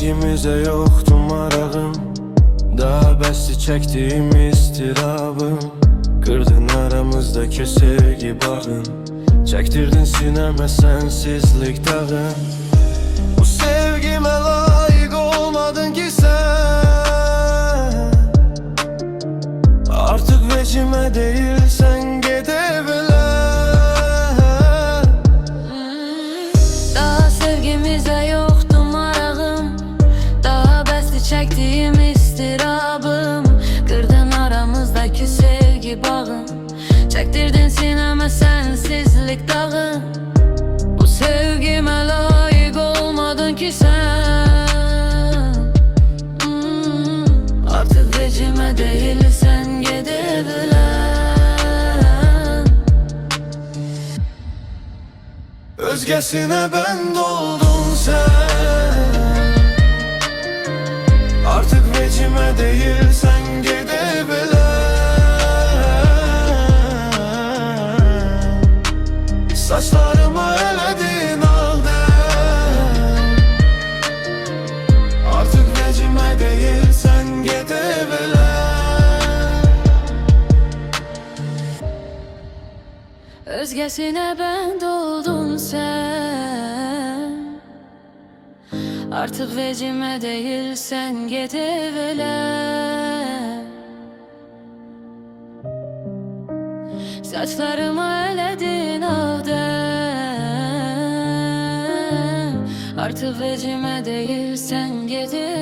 sevgimize yoktu marağım, daha bəsdi çəkdiyim istirabım. Qırdın aramızdakı sevgi bağın, çəkdirdin sinəmə sensizlik dağın. Bu sevgimə layık olmadın ki sen, artık vecimə değilsən gedebilen. Daha sevgimize yoktu marağım, daha bəsdi çəkdiyim istirabım. Qırdın aramızdaki sevgi bağın, çəkdirdin sinəmə sensizlik dağın. Bu sevgimə layık olmadın ki sen, artık vecimə değilsən gedebilen. Özgesine ben doldun sen, artık vecime değilsen gidebilen. Saçlarımı eledin halden, artık vecime değilsen gidebilen. Özgesine ben doldun sen, artık vecime değilsen gidebilen. Saçlarımı eledin avden, artık vecime değilsen gidebilen.